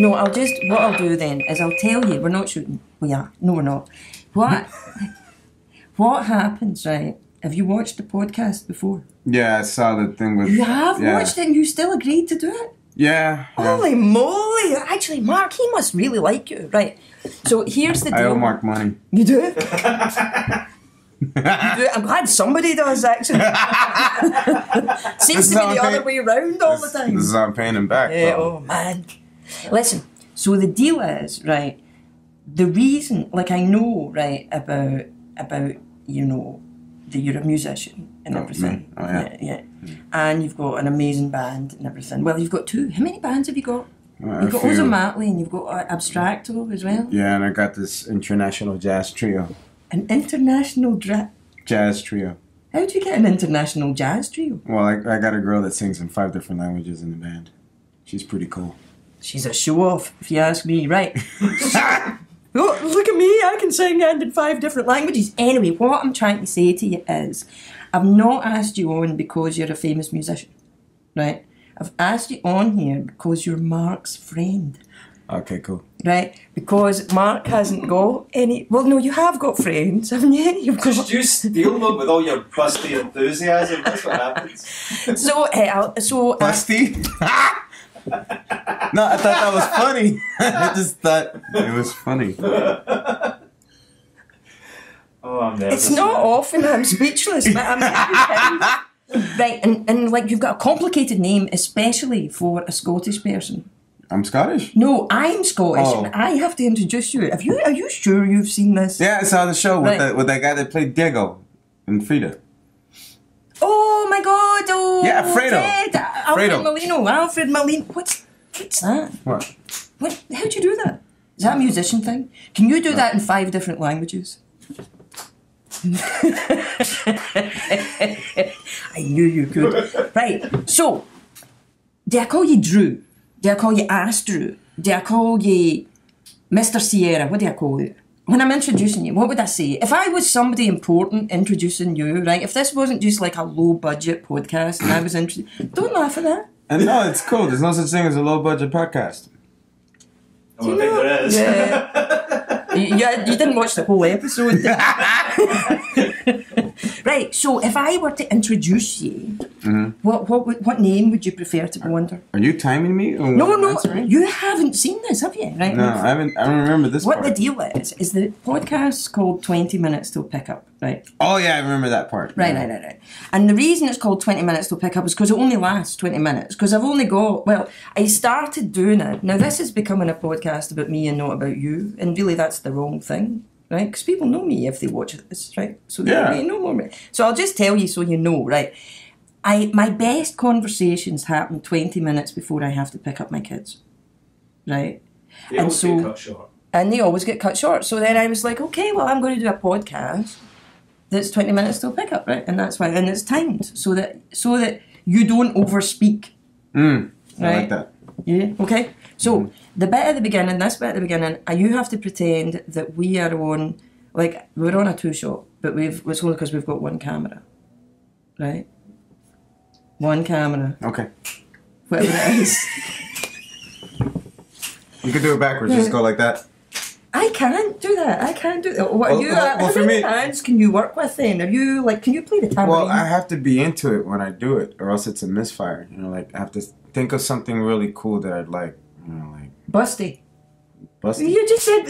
No, what I'll do then is I'll tell you, we're not shooting. We are. No, we're not. What happens, right? Have you watched the podcast before? Yeah, I saw the thing with... You have watched it and you still agreed to do it? Yeah. Holy moly! Actually, Mark, he must really like you. Right. So here's the deal. I owe Mark money. You do? I'm glad somebody does, actually. Seems to be the other way around all the time. This is how I'm paying him back. Yeah, oh, man. Listen, so the deal is, right, the reason, like I know, right, about you know, that you're a musician and everything. Oh, yeah. Yeah. And you've got an amazing band and everything. Well, you've got two. How many bands have you got? You've got Ozomatli and you've got Abstrakto as well. Yeah, and I got this international jazz trio. An international jazz trio. How do you get an international jazz trio? Well, I got a girl that sings in 5 different languages in the band. She's pretty cool. She's a show-off, if you ask me, right? Oh, look at me, I can sing and in 5 different languages. Anyway, what I'm trying to say to you is, I've not asked you on because you're a famous musician, right? I've asked you on here because you're Mark's friend. Okay, cool. Right? Because Mark hasn't got any... Well, no, you have got friends, haven't you? You've got... Just you steal them with all your busty enthusiasm. That's what happens. Busty? No, I thought that was funny. I just thought it was funny. Oh, I'm nervous. It's not often I'm speechless, but I'm right, and like you've got a complicated name, especially for a Scottish person. I'm Scottish? No, I'm Scottish, Oh. and I have to introduce you. Are you sure you've seen this? Yeah, I saw the show with, Right. with that guy that played Diego and Frida. Oh my God! Oh, Yeah, Fredo. Alfred Molino. What's that? What? What? How'd you do that? Is that a musician thing? Can you do that in 5 different languages? I knew you could. Right, so, do I call you Drew? Do I call you Asdru? Do I call you Mr. Sierra? What do I call you? When I'm introducing you, what would I say? If I was somebody important introducing you, right? If this wasn't just like a low-budget podcast and I was don't laugh at that. And no, it's cool. There's no such thing as a low-budget podcast. Oh, I think there is. Yeah. You didn't watch the whole episode, did you? Right, so if I were to introduce you, what name would you prefer to go under? Are you timing me? Or No, answering? you haven't seen this, have you? Right? No, I haven't. I don't remember this What part. the deal is the podcast's called 20 Minutes Till Pickup, right? Oh, yeah, I remember that part. Right. And the reason it's called 20 Minutes Till Pickup is because it only lasts 20 minutes. Because I've only got, I started doing it. Now, this is becoming a podcast about me and not about you. And really, that's the wrong thing, right? Because people know me if they watch this, right? So they already know more. So I'll just tell you so you know, right? My best conversations happen 20 minutes before I have to pick up my kids, right? They always get cut short. And they always get cut short. So then I was like, okay, well, I'm going to do a podcast that's 20 minutes till pick up, right? And that's why, and it's timed so that you don't overspeak. I Right? like that. Yeah. Okay. So the bit at the beginning, this bit at the beginning, you have to pretend that we are on, like we're on a 2-shot, but it's only because we've got one camera, right? One camera. Okay. Whatever it is. You could do it backwards. Just go like that. I can't do that. What are you? Well, how for many me- hands can you work with then? Are you like? Can you play the tambourine? Well, I have to be into it when I do it, or else it's a misfire. You know, like I have to think of something really cool that I'd like. You know, like Busty. busty, You just said.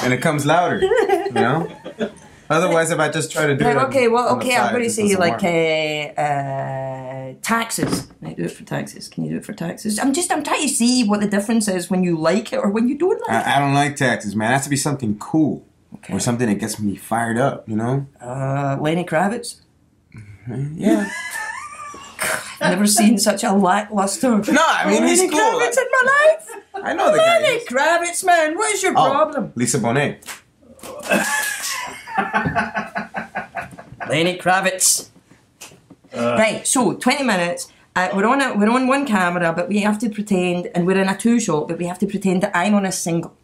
and it comes louder. You know. Otherwise, if I just try to do it, Okay. Well, on the okay. fly, I'm going it to just say doesn't like work. taxes. Can I do it for taxes? Can you do it for taxes? I'm trying to see what the difference is when you like it or when you don't like it. I don't like taxes, man. It has to be something cool or something that gets me fired up. You know. Lenny Kravitz. Yeah. I've never seen such a lackluster. No, I mean he's Lenny cool. Kravitz in my life. I know the guy. Lenny Kravitz, man. What is your problem? Lisa Bonet. Lenny Kravitz. Right, so 20 minutes. We're on one camera, but we have to pretend, and we're in a 2-shot, but we have to pretend that I'm on a single.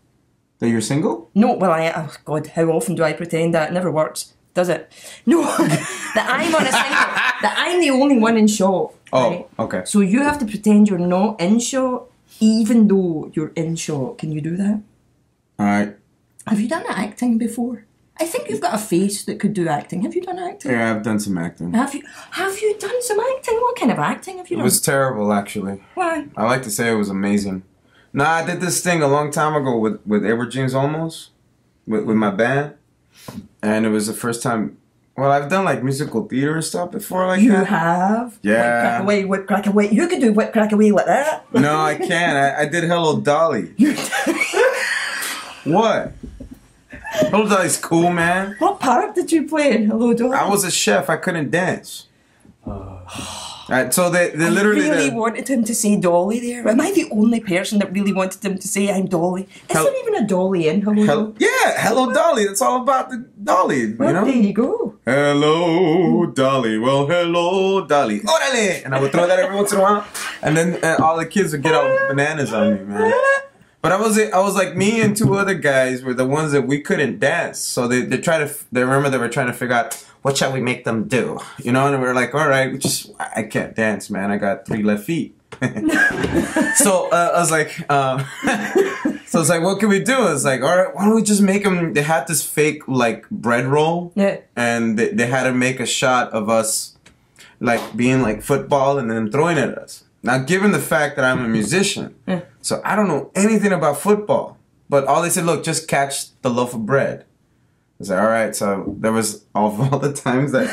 That you're single? No, well, oh God, how often do I pretend that? It never works, does it? No, that I'm on a single, that I'm the only one in shot. Oh, right? okay. So you have to pretend you're not in shot, even though you're in shock. Can you do that? Alright. Have you done acting before? I think you've got a face that could do acting. Have you done acting? Yeah, I've done some acting. Have you done some acting? What kind of acting have you done? It was terrible, actually. Why? I like to say it was amazing. No, I did this thing a long time ago with Edward James Olmos, with my band. And it was the first time... Well, I've done like musical theater and stuff before like you that. You have? Yeah. Whip crack away. You could do whip crack away like that. No, I can't. I did Hello Dolly. What? Hello Dolly's cool, man. What part did you play in Hello Dolly? I was a chef. I couldn't dance. So they literally... I really wanted him to say Dolly there. Am I the only person that really wanted him to say I'm Dolly? Is there even a Dolly in Hello Dolly? Yeah, Hello Dolly. That's all about the Dolly, Well, you know? there you go. Hello Dolly. Well, hello Dolly. Orale! And I would throw that every once in a while. And then all the kids would get all bananas on me, man. But I was like, me and two other guys were the ones that we couldn't dance. So they were trying to figure out, what shall we make them do? You know, and we were like, all right, I can't dance, man. I got 3 left feet. So I was like, what can we do? I was like, all right, why don't we just make them, they had this fake, like, bread roll. Yeah. And they had to make a shot of us, like, being like football and then throwing at us. Now, given the fact that I'm a musician, so I don't know anything about football, but all they said, look, just catch the loaf of bread. I was like, all right. So there was all the times that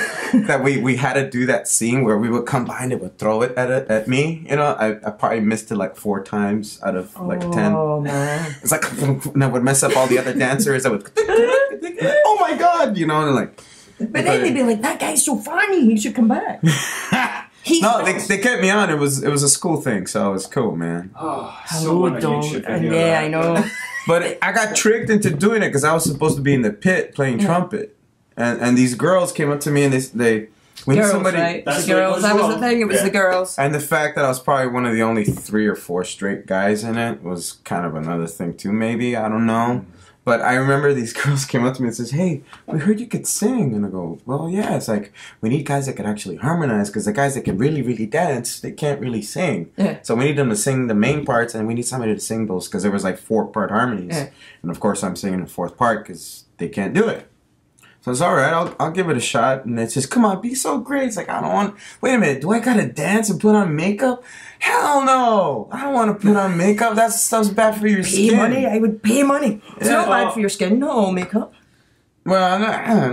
we had to do that scene where we would come behind it, would throw it at me. You know, I probably missed it like 4 times out of like 10. Oh man! It's like, and I would mess up all the other dancers. I would, oh my god, you know, and like. But then they'd be like, that guy's so funny, he should come back. No, they kept me on. It was a school thing, so it was cool, man. Oh, Hello, Dolly. Yeah, I know. But I got tricked into doing it because I was supposed to be in the pit playing trumpet, and these girls came up to me and they when girls, somebody right? The girls. That was the thing. It was the girls. And the fact that I was probably one of the only 3 or 4 straight guys in it was kind of another thing too. Maybe, I don't know. But I remember these girls came up to me and says, hey, we heard you could sing. And I go, well, yeah. It's like, we need guys that can actually harmonize because the guys that can really, really dance, they can't really sing. Yeah. So we need them to sing the main parts and we need somebody to sing those because there was like 4-part harmonies. Yeah. And of course I'm singing the 4th part because they can't do it. So it's all right, I'll give it a shot. And it says, come on, be so great. It's like, I don't want, wait a minute, do I gotta dance and put on makeup? Hell no! I don't want to put on makeup. That stuff's bad for your skin. Pay money? I would pay money. It's not bad for your skin, not all makeup. Well,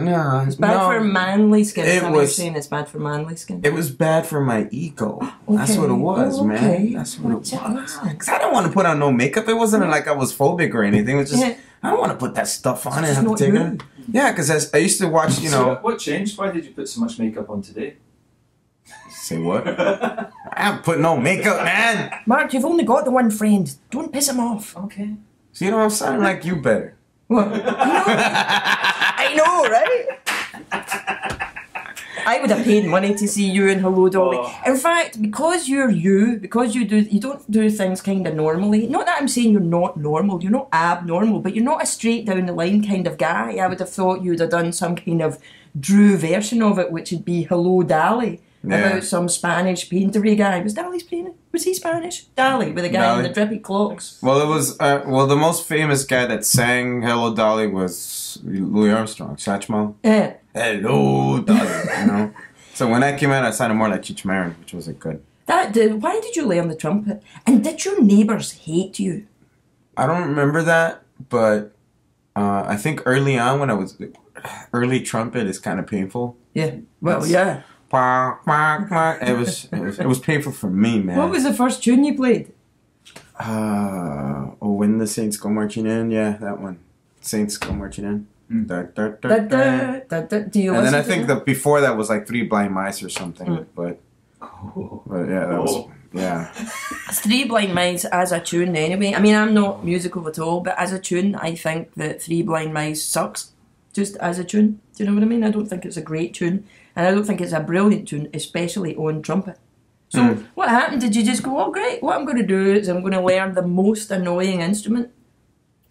no. It's bad for manly skin. That's what you're saying. It's bad for manly skin. It was bad for my ego. Okay. That's what it was, man. That's what it was. Because I don't want to put on no makeup. It wasn't like I was phobic or anything. It was just, I don't want to put that stuff on and have to take it. Yeah, because I used to watch, you know. So what changed? Why did you put so much makeup on today? Say what? I haven't put no makeup, man. Mark, you've only got the one friend. Don't piss him off. Okay. So you know, I'm sounding like you better. What? I know, right? I would have paid money to see you in Hello Dolly. Oh. In fact, because you don't do things kind of normally. Not that I'm saying you're not normal, you're not abnormal, but you're not a straight down the line kind of guy. I would have thought you would have done some kind of Drew version of it, which would be Hello Dolly. Yeah. About some Spanish paintery guy. Was Dolly's painting? Was he Spanish? Dolly, with a guy in the drippy clothes. Well, it was, the most famous guy that sang Hello Dolly was Louis Armstrong, Satchmo. Yeah. Hello Dolly, you know? So when that came out, I sounded more like Cheech Marin, which wasn't good. Why did you learn the trumpet? And did your neighbours hate you? I don't remember that, but I think early on when I was, early trumpet is kind of painful. Yeah, well, yeah. It was painful for me, man. What was the first tune you played? Oh, When the Saints Go Marching In. Yeah, that one. Saints Go Marching In. Do you and then I think that before that was like 3 Blind Mice or something. But yeah, that was, yeah. It's 3 Blind Mice as a tune anyway. I mean, I'm not musical at all, but as a tune, I think that 3 Blind Mice sucks. Just as a tune. Do you know what I mean? I don't think it's a great tune. And I don't think it's a brilliant tune, especially on trumpet. So what happened? Did you just go, oh great, what I'm going to do is I'm going to learn the most annoying instrument?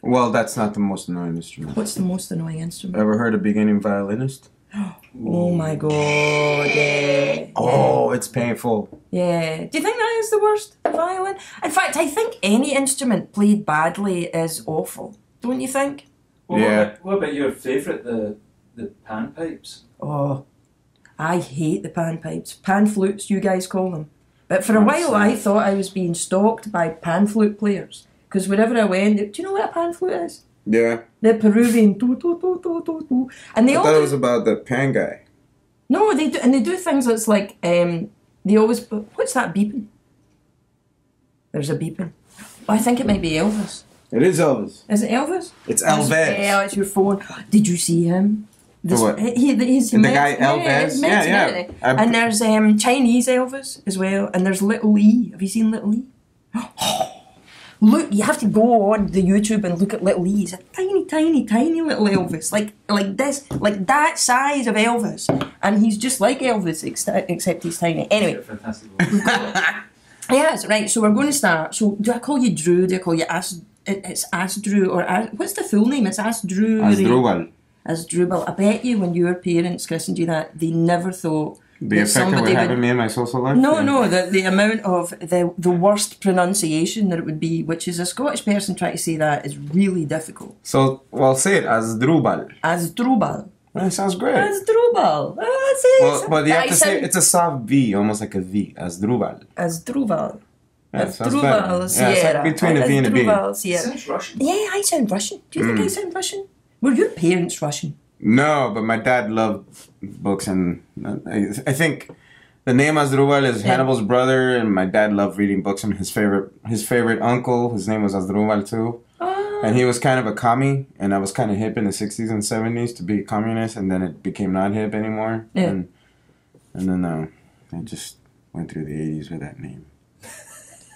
Well, that's not the most annoying instrument. What's the most annoying instrument? Ever heard a beginning violinist? Oh my god, yeah. Oh, it's painful. Yeah. Do you think that is the worst. Violin. In fact, I think any instrument played badly is awful. Don't you think? Well, Yeah. what about your favourite, the panpipes? Oh, I hate the panpipes. Pan flutes, you guys call them. But for a while, I thought I was being stalked by pan flute players. Because wherever I went, do you know what a pan flute is? Yeah. The Peruvian tu. And they I all thought it do, was about the pan guy. no, they do, and they do things that's like they always. What's that beeping? There's a beeping. Oh, I think it might be Elvis. It is Elvis. Is it Elvis? It's Elvis. Yeah, it's your phone. Did you see him? The what? He's The guy Elvis? he's Yeah, Mexican, yeah. And there's Chinese Elvis as well, and there's Little E. Have you seen Little E? Look, you have to go on the YouTube and look at Little E. He's a tiny little Elvis, like this, like that size of Elvis, and he's just like Elvis, except he's tiny. Anyway, Fantastic. yes, right. So we're going to start. So do I call you Drew? Do I call you It's Asdru or what's the full name? It's Asdru. Asdrubal. I bet you when your parents christened you that, they never thought The effect it would have on me in my social life? No, the amount of the worst pronunciation that it would be, which is a Scottish person trying to say that is really difficult. So, well, say it, Asdrubal. Asdrubal. That sounds great. Asdrubal. That's it. Well, but you have to say, it's a soft V, almost like a V. Asdrubal. Asdrubal. Yeah, sounds better. Asdru Sierra. Yeah, it's like between a V and a B. Asdrubal Sierra. Sounds Russian. Yeah, I sound Russian. Do you think I sound Russian? Were your parents Russian? No, but my dad loved books, and I think the name Asdrubal is Hannibal's brother, and my dad loved reading books. And his favorite uncle, his name was Asdrubal too, and he was kind of a commie, and I was kind of hip in the 60s and 70s to be a communist, and then it became not hip anymore. Yeah. And then I just went through the 80s with that name.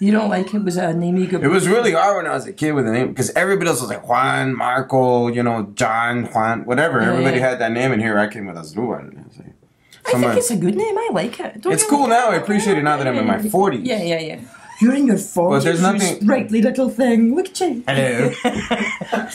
You don't like it? Was it a name you could... It was really hard when I was a kid with the name, because everybody else was like Juan, Marco, John, Juan, whatever. Yeah, Everybody yeah. had that name, and here I came with Asdrubal. And I was like, I think it's a good name. I like it. Don't It's you cool like now. it? I appreciate it now that I'm in my 40s. Yeah. You're in your 40s. But there's you nothing- sprightly little thing. Look at you. Hello.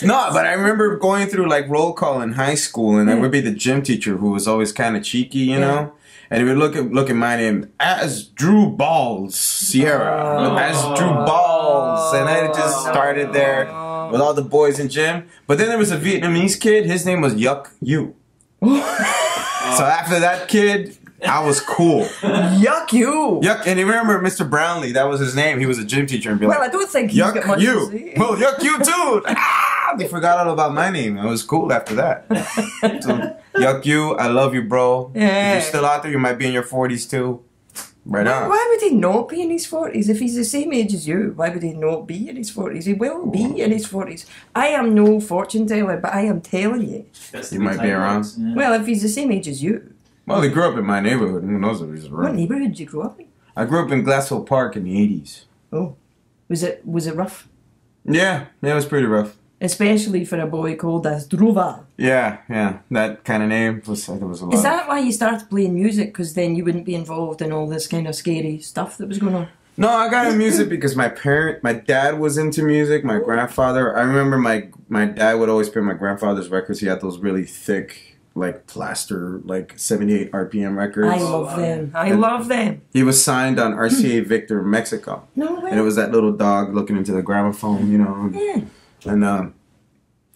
No, but I remember going through like roll call in high school, and I would be the gym teacher who was always kind of cheeky, you know. And he would look at my name, Asdru Sierra, Asdru Balls, and I just started there with all the boys in gym. But then there was a Vietnamese kid. His name was Yuck You. So after that kid, I was cool. Yuck you. Yuck, and you remember Mr. Brownlee? That was his name. He was a gym teacher, and be like, Well, I don't think he's got Yuck much to you. say. Well, yuck you too. They forgot all about my name. It was cool after that. So, yuck you. I love you, bro. Yeah. If you're still out there, you might be in your 40s too. Right on. Why would he not be in his 40s? If he's the same age as you, why would he not be in his 40s? He will be in his 40s. I am no fortune teller, but I am telling you. You might be around. Yeah. Well, if he's the same age as you. Well, they grew up in my neighborhood. Who knows if he's What around? neighbourhood did you grow up in? I grew up in Glassville Park in the 80s. Oh. Was it rough? Yeah, it was pretty rough. Especially for a boy called Asdrubal. Yeah. That kind of name was, I thought was a lot. Is that why you started playing music? Because then you wouldn't be involved in all this kind of scary stuff that was going on? No, I got into music because my dad was into music. My grandfather, I remember my dad would always play my grandfather's records. He had those really thick, like plaster, like 78 RPM records. I love them. He was signed on RCA Victor Mexico. No way. And it was that little dog looking into the gramophone, you know. Yeah. And I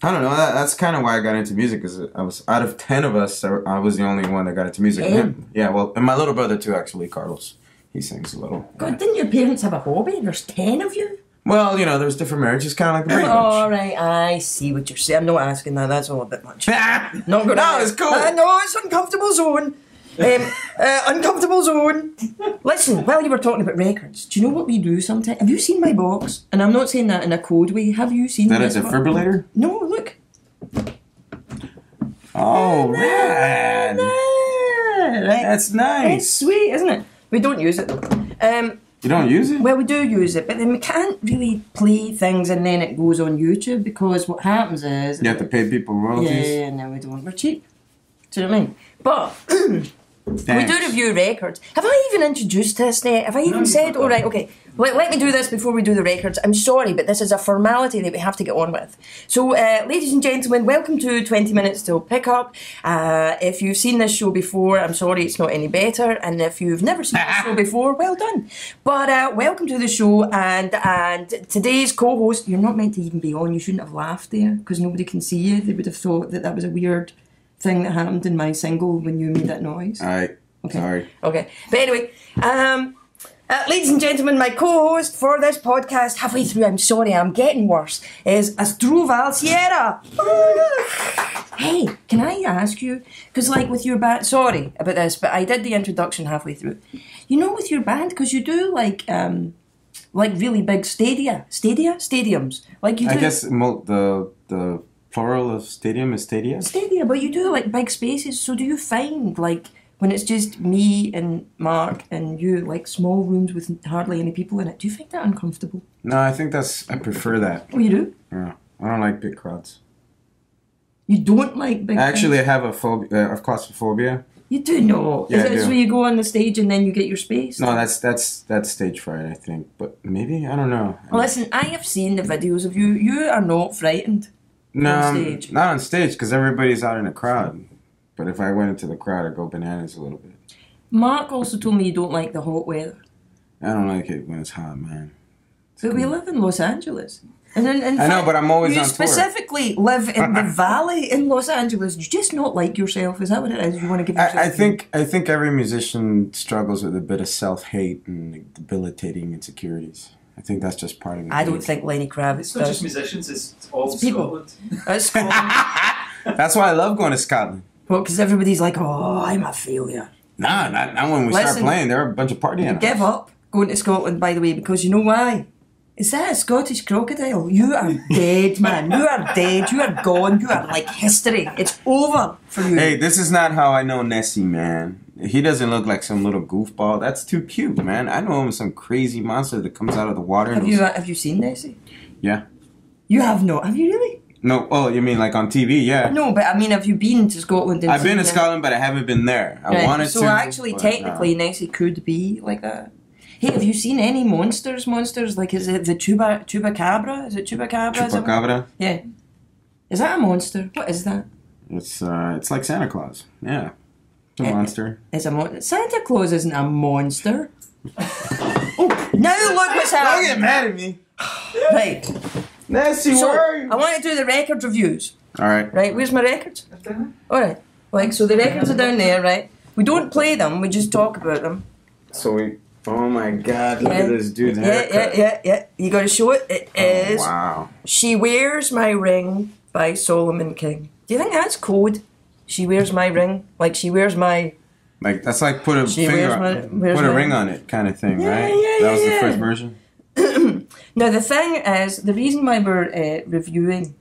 don't know, that's kind of why I got into music, because I was, out of 10 of us, I was the only one that got into music. Yeah, well, and my little brother too, actually, Carlos. He sings a little. God, didn't your parents have a hobby? There's 10 of you? Well, there's different marriages, kind of like the Brady Bunch. All right, I see what you're saying. I'm not asking that. That's all a bit much. Not good. No, it's cool. No, it's uncomfortable zone. Uncomfortable zone. Listen, while you were talking about records, do you know what we do sometimes? Have you seen my box? And I'm not saying that in a code way. Have you seen That this is a box? defibrillator? No, look. Oh, man. Right. That's nice. It's sweet, isn't it? We don't use it though. You don't use it? Well, we do use it, but then we can't really play things and then it goes on YouTube, because what happens is... You have to pay people royalties? Yeah, no, we don't. We're cheap. Do you know what I mean? But We do review records. Have I even introduced this yet? Have I even said, all right, okay, let me do this before we do the records. I'm sorry, but this is a formality that we have to get on with. So, ladies and gentlemen, welcome to 20 Minutes Till Pickup. If you've seen this show before, I'm sorry it's not any better. And if you've never seen this show before, well done. But welcome to the show. And today's co-host, you're not meant to even be on. You shouldn't have laughed there because nobody can see you. They would have thought that was a weird thing that happened in my single when you made that noise. Alright. Okay. Sorry. Okay. But anyway, ladies and gentlemen, my co-host for this podcast, halfway through, I'm sorry, I'm getting worse, is Asdru Sierra. Hey, can I ask you, because like with your band, sorry about this, but I did the introduction halfway through. You know, with your band, because you do like really big stadiums. Like you do. I guess the plural of stadium is stadia. Stadia, but you do like big spaces. So do you find like when it's just me and Mark and you, like small rooms with hardly any people in it, do you find that uncomfortable? No, I prefer that. Oh, you do? Yeah, I don't like big crowds. You don't like big Actually, things? I have a phobia of claustrophobia. You do not. Yeah, Is I it do. so you go on the stage and then you get your space? No, that's stage fright, I think. But maybe, I don't know. Well, listen, I have seen the videos of you. You are not frightened on stage. Not on stage, because everybody's out in a crowd. But if I went into the crowd, I'd go bananas a little bit. Mark also told me you don't like the hot weather. I don't like it when it's hot, man. But we live in Los Angeles. And in I know, but I'm always you on tour. specifically live in the valley in Los Angeles. You just not like yourself. Is that what it is? You want to give yourself I think every musician struggles with a bit of self-hate and debilitating insecurities. I think that's just part of it. I don't think Lenny Kravitz It's not does. just musicians, it's all It's people. Scotland. It's Scotland. That's why I love going to Scotland. Well, because everybody's like, oh, I'm a failure. Nah, not when we start Listen, playing. There are a bunch of party animals. Give up going to Scotland, by the way, because you know why? Is that a Scottish crocodile? You are dead, man. You are dead. You are gone. You are like history. It's over for you. Hey, this is not how I know Nessie, man. He doesn't look like some little goofball. That's too cute, man. I know him as some crazy monster that comes out of the water. Have you seen Nessie? Yeah. You have not. Have you really? No. Oh, you mean like on TV? Yeah. No, but I mean, have you been to Scotland? And I've been to seen Scotland, but I haven't been there. I wanted to. So actually, but technically, no. Nessie could be like that. Hey, have you seen any monsters? Like, is it the chupacabra? Is it chupacabra? Chupacabra? Yeah. Is that a monster? What is that? It's like Santa Claus. Yeah. It's a monster. It's a monster. Santa Claus isn't a monster. Oh, now look what's Don't happening. get mad at me. Right. Nessie, So, where are you? I want to do the record reviews. Alright. Right, where's my records? Alright. Like, so the records are down there, right? We don't play them, we just talk about them. So we... Oh my god, look at this dude's haircut. Yeah. You gotta show it. It is... Wow. She Wears My Ring by Solomon King. Do you think that's code? She wears my ring? Like, she wears my... Like, that's like put a wears my- ring on it kind of thing, Yeah, right? yeah, That was yeah. the first version? Now, the thing is, the reason why we're reviewing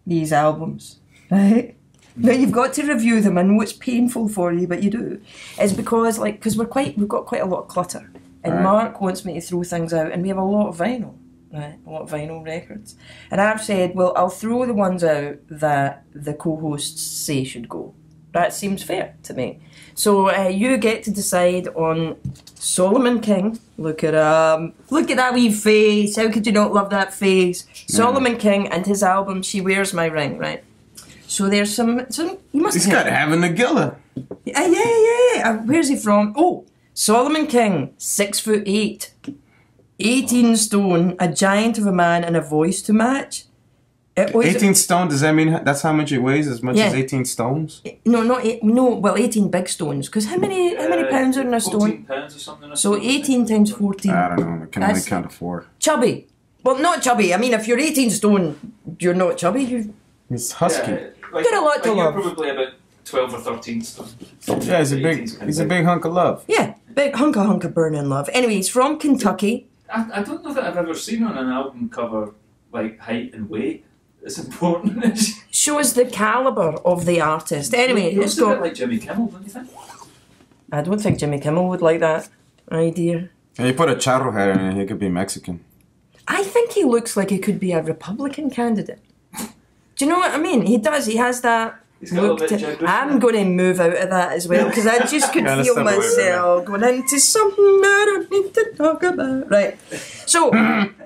these albums, right? Now, you've got to review them. I know it's painful for you, but you do. Is because, like, because we've got quite a lot of clutter. And Right. Mark wants me to throw things out, and we have a lot of vinyl, right? A lot of vinyl records. And I've said, well, I'll throw the ones out that the co-hosts say should go. That seems fair to me. So you get to decide on Solomon King. Look at that wee face. How could you not love that face? Solomon King and his album She Wears My Ring, right? So there's some you must He's have got to have a Nagilla. Yeah. Where's he from? Oh, Solomon King, 6'8", 18 stone, a giant of a man and a voice to match. 18 stone, does that mean that's how much it weighs? As much Yeah. as 18 stones? No, not eight, no. Well, 18 big stones. Because how many pounds are in a stone? 14 pounds or something. So 18 times 14. I don't know. I can only That's- count to 4. Chubby. Well, not chubby. I mean, if you're 18 stone, you're not chubby. You He's husky. Like, Get a lot to you're love. probably about 12 or 13 stone. Yeah, he's a big hunk of love. yeah, big hunk of burning love. Anyway, he's from Kentucky. I don't know that I've ever seen on an album cover like height and weight. It's important. Shows the caliber of the artist. Anyway, He it's looks a bit got. like Jimmy Kimmel, don't you think? I don't think Jimmy Kimmel would like that idea. And you put a charro hat in it, he could be Mexican. I think he looks like he could be a Republican candidate. Do you know what I mean? He does. He has that. He's got a little bit gibberish. I'm going to move out of that as well because I just could Gotta feel step away from myself going into something I don't need to talk about. Right. So,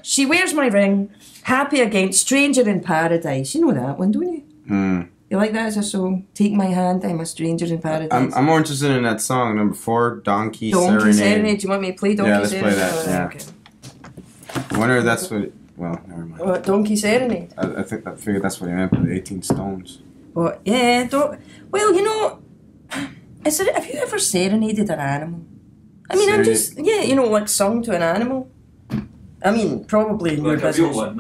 she wears my ring. Happy against stranger in paradise. You know that one, don't you? You like that as a song? Take my hand, I'm a stranger in paradise. I'm more interested in that song, number 4, Donkey Donkey Serenade. Serenade. Do you want me to play Donkey Serenade? Let's play that, yeah. Okay. I wonder if that's what... Well, never mind. What, Donkey Serenade? I figured that's what he meant by the 18 Stones. What? Yeah, well, you know, have you ever serenaded an animal? I mean, like sung to an animal. I mean, probably in your Like a business. real one,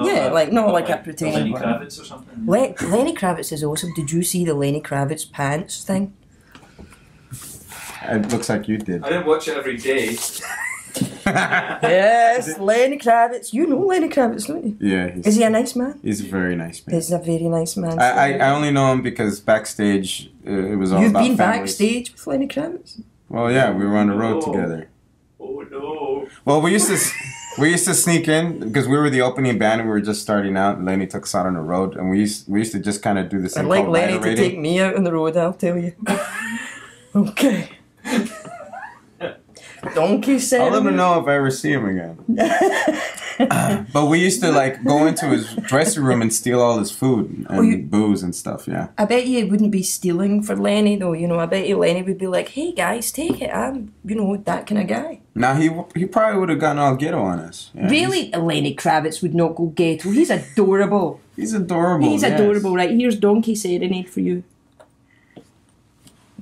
Not like a like pretend Lenny one. Kravitz or something. Lenny Kravitz is awesome. Did you see the Lenny Kravitz pants thing? It looks like you did. I didn't watch it every day. Yes, Lenny Kravitz. You know Lenny Kravitz, don't you? Yeah. Is he a nice man? He's a very nice man. He's a very nice man. I only know him because backstage it was all You've about been families. backstage with Lenny Kravitz? Well, yeah, we were on the road Oh. together. Oh no. Well, we used to sneak in because we were the opening band and we were just starting out. And Lenny took us out on the road, and we used to just kind of do this I'd thing like called Lenny rider to rating. take me out on the road, I'll tell you. Okay. Donkey Serenade. I'll let him know if I ever see him again. But we used to like go into his dressing room and steal all his food and booze and stuff. Yeah. I bet you wouldn't be stealing for Lenny though. You know, I bet you Lenny would be like, "Hey guys, take it. I'm, that kind of guy." Now he probably would have gotten all ghetto on us. Yeah, Really, Lenny Kravitz would not go ghetto. He's adorable. He's adorable. He's yes. adorable. Right, here's Donkey Serenade for you.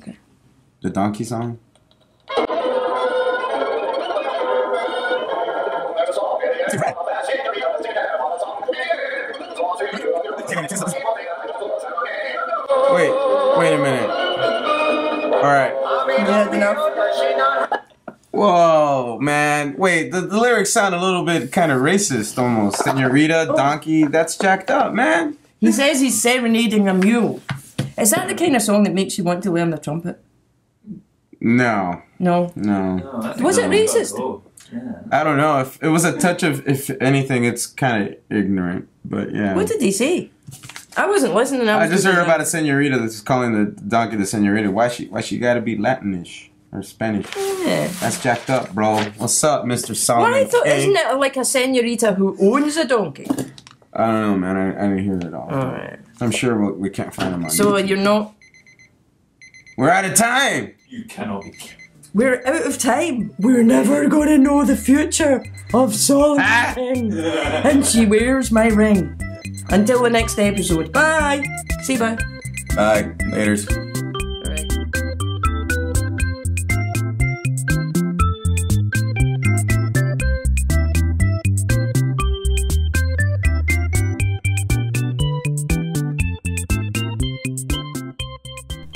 Okay. The donkey song. Wait a minute. All right. Yeah, enough. Whoa, man. Wait, the lyrics sound a little bit kind of racist almost. Senorita, donkey, that's jacked up, man. He says he's serenading a mule. Is that the kind of song that makes you want to learn the trumpet? No. No. No, I think Was it that one's racist? gotta go. Yeah. I don't know. If it was a touch of, if anything, it's kind of ignorant. But yeah. What did he say? I wasn't listening. I just heard about a senorita that's calling the donkey the senorita. Why she gotta be Latinish or Spanish? Yeah. That's jacked up, bro. What's up, Mr. Solomon? Well, I thought, King? isn't it like a senorita who owns a donkey? I don't know, man. I didn't hear it all. Alright. I'm sure we can't find them on So YouTube. you're not... We're out of time. You cannot be. We're out of time. We're never going to know the future of Solomon King. And she wears my ring. Until the next episode. Bye. See you, bye. Bye. Laters. Alright.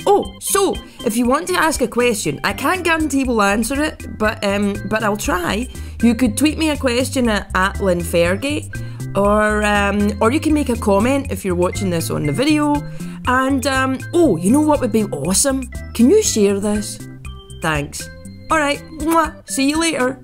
Oh, so if you want to ask a question, I can't guarantee we'll answer it, but I'll try. You could tweet me a question at Lynn Ferguson, or you can make a comment if you're watching this on the video. And oh, you know what would be awesome? Can you share this? Thanks. All right. Mwah. See you later.